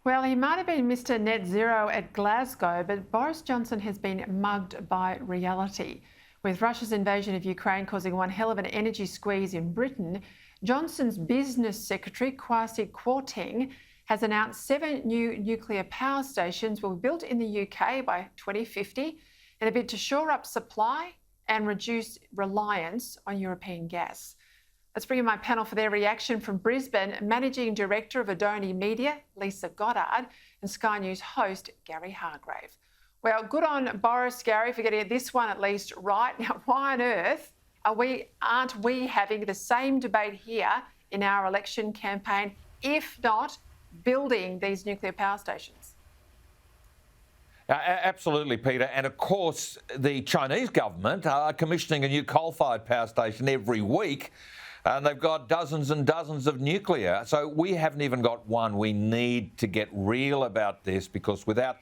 Well, he might have been Mr. Net Zero at Glasgow, but Boris Johnson has been mugged by reality. With Russia's invasion of Ukraine causing one hell of an energy squeeze in Britain, Johnson's business secretary, Kwasi Kwarteng, has announced 7 new nuclear power stations will be built in the UK by 2050 in a bid to shore up supply and reduce reliance on European gas. Let's bring in my panel for their reaction from Brisbane, Managing Director of Adoni Media, Lisa Goddard, and Sky News host, Gary Hargrave. Well, good on Boris, Gary, for getting this one at least right. Now, why on earth aren't we having the same debate here in our election campaign, if not building these nuclear power stations? Absolutely, Peter. And of course, the Chinese government are commissioning a new coal-fired power station every week. And they've got dozens and dozens of nuclear. So we haven't even got one. We need to get real about this, because without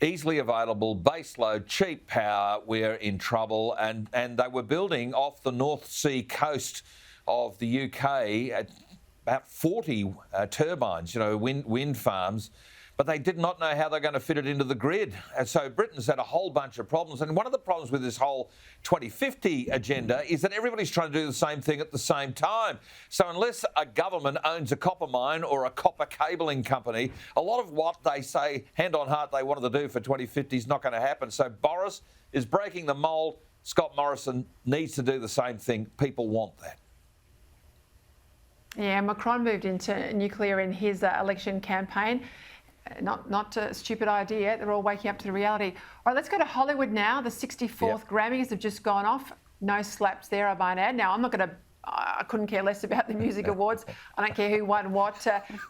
easily available baseload, cheap power, we're in trouble. And they were building off the North Sea coast of the UK at about 40 turbines, wind farms. But they did not know how they're going to fit it into the grid. And so Britain's had a whole bunch of problems. And one of the problems with this whole 2050 agenda is that everybody's trying to do the same thing at the same time. So unless a government owns a copper mine or a copper cabling company, a lot of what they say, hand on heart, they wanted to do for 2050 is not going to happen. So Boris is breaking the mould. Scott Morrison needs to do the same thing. People want that. Yeah, Macron moved into nuclear in his election campaign. Not a stupid idea. They're all waking up to the reality. All right, let's go to Hollywood now. The 64th Grammys have just gone off. No slaps there, I might add. Now, I couldn't care less about the music awards. I don't care who won what,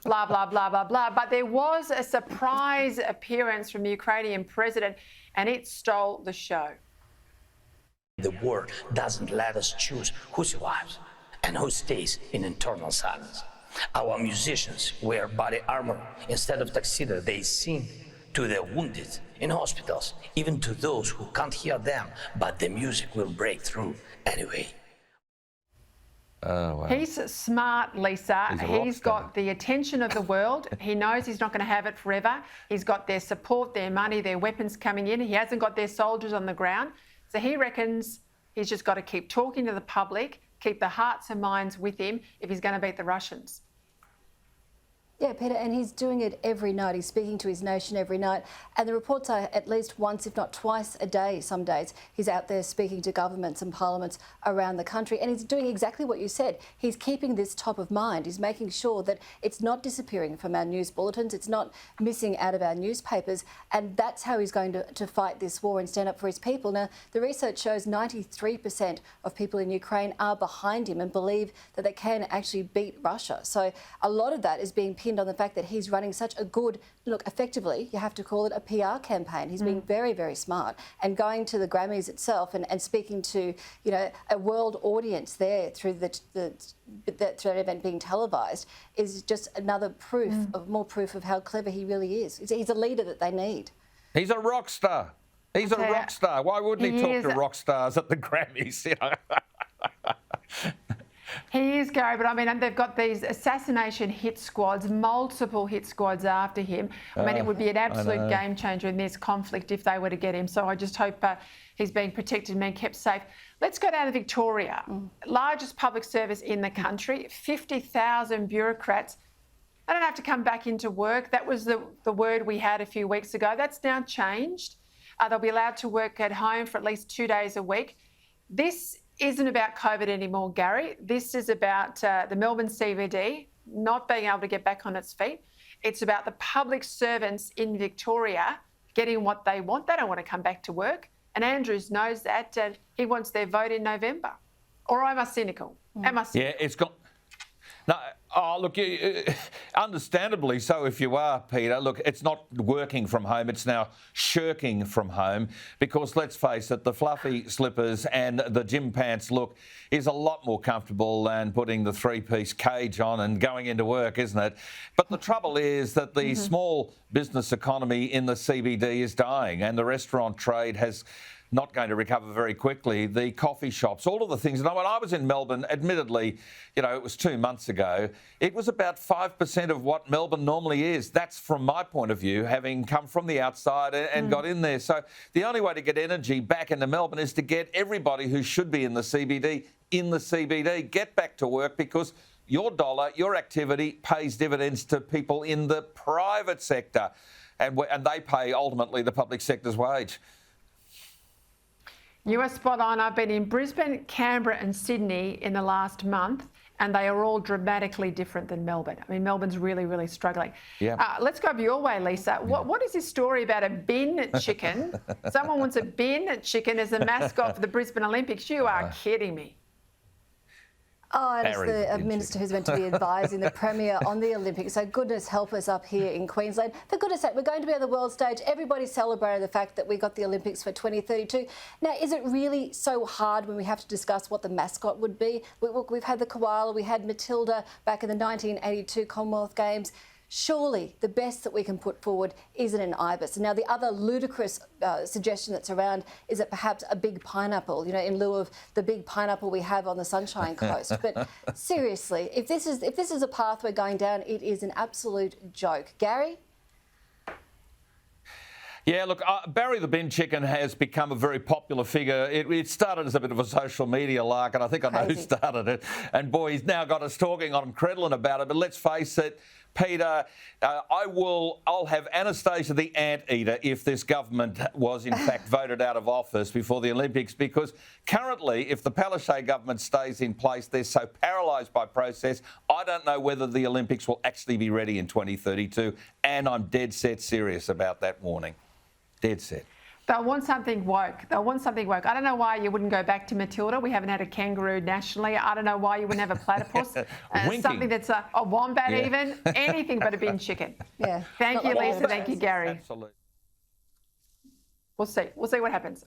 blah, blah, blah, blah, blah. But there was a surprise appearance from the Ukrainian president, and it stole the show. The war doesn't let us choose who survives and who stays in internal silence. Our musicians wear body armor instead of tuxedo. They sing to the wounded in hospitals, even to those who can't hear them, but the music will break through anyway. Oh, wow. He's smart, Lisa. He's got the attention of the world. He knows he's not going to have it forever. He's got their support, their money, their weapons coming in. He hasn't got their soldiers on the ground. So he reckons he's just got to keep talking to the public, keep the hearts and minds with him if he's going to beat the Russians. Yeah, Peter, and he's doing it every night. He's speaking to his nation every night. And the reports are at least once, if not twice a day, some days, he's out there speaking to governments and parliaments around the country. And he's doing exactly what you said. He's keeping this top of mind. He's making sure that it's not disappearing from our news bulletins. It's not missing out of our newspapers. And that's how he's going to fight this war and stand up for his people. Now, the research shows 93% of people in Ukraine are behind him and believe that they can actually beat Russia. So a lot of that is being pinned on the fact that he's running such a good, look, effectively, you have to call it a PR campaign. He's being very, very smart, and going to the Grammys itself and speaking to, a world audience there through that event being televised is just another proof more proof of how clever he really is. He's a leader that they need. He's a rock star. He's a rock star. Why wouldn't he talk to rock stars at the Grammys? He is, Gary, but I mean, they've got these assassination hit squads, multiple hit squads after him. I mean, it would be an absolute game changer in this conflict if they were to get him. So I just hope he's being protected and being kept safe. Let's go down to Victoria, largest public service in the country, 50,000 bureaucrats. They don't have to come back into work. That was the word we had a few weeks ago. That's now changed. They'll be allowed to work at home for at least 2 days a week. This isn't about COVID anymore, Gary. This is about the Melbourne CBD not being able to get back on its feet. It's about the public servants in Victoria getting what they want. They don't want to come back to work. And Andrews knows that. He wants their vote in November. Or am I cynical? Am I cynical? Yeah, it's got... No, look, understandably so if you are, Peter. Look, it's not working from home. It's now shirking from home because, let's face it, the fluffy slippers and the gym pants look is a lot more comfortable than putting the three-piece cage on and going into work, isn't it? But the trouble is that the small business economy in the CBD is dying, and the restaurant trade has not going to recover very quickly. The coffee shops, all of the things. And when I was in Melbourne, admittedly, you know, it was 2 months ago, it was about 5% of what Melbourne normally is. That's from my point of view, having come from the outside and got in there. So the only way to get energy back into Melbourne is to get everybody who should be in the CBD in the CBD. Get back to work, because your dollar, your activity pays dividends to people in the private sector, and they pay ultimately the public sector's wage. You are spot on. I've been in Brisbane, Canberra and Sydney in the last month, and they are all dramatically different than Melbourne. I mean, Melbourne's really, really struggling. Yeah. Let's go your way, Lisa. What is this story about a bin chicken? Someone wants a bin chicken as a mascot for the Brisbane Olympics. You are kidding me. Oh, and it's the minister who's meant to be advising the Premier on the Olympics. So goodness help us up here in Queensland. For goodness sake, we're going to be on the world stage. Everybody's celebrating the fact that we got the Olympics for 2032. Now, is it really so hard when we have to discuss what the mascot would be? We've had the koala, we had Matilda back in the 1982 Commonwealth Games. Surely the best that we can put forward isn't an ibis. Now, the other ludicrous suggestion that's around is that perhaps a big pineapple, you know, in lieu of the big pineapple we have on the Sunshine Coast. But seriously, if this is a path we're going down, it is an absolute joke. Gary? Yeah, look, Barry the Bin Chicken has become a very popular figure. It started as a bit of a social media lark, and I think I know who started it. And boy, he's now got us talking on Credlin about it. But let's face it, Peter, I'll have Anastasia the Anteater if this government was in fact voted out of office before the Olympics, because currently, if the Palaszczuk government stays in place, they're so paralysed by process, I don't know whether the Olympics will actually be ready in 2032, and I'm dead set serious about that warning. Dead set. They'll want something woke. They'll want something woke. I don't know why you wouldn't go back to Matilda. We haven't had a kangaroo nationally. I don't know why you wouldn't have a platypus. Something that's a wombat even. Anything but a bin chicken. Yeah. Thank you, Lisa. Thank you, Gary. Absolutely. We'll see. We'll see what happens.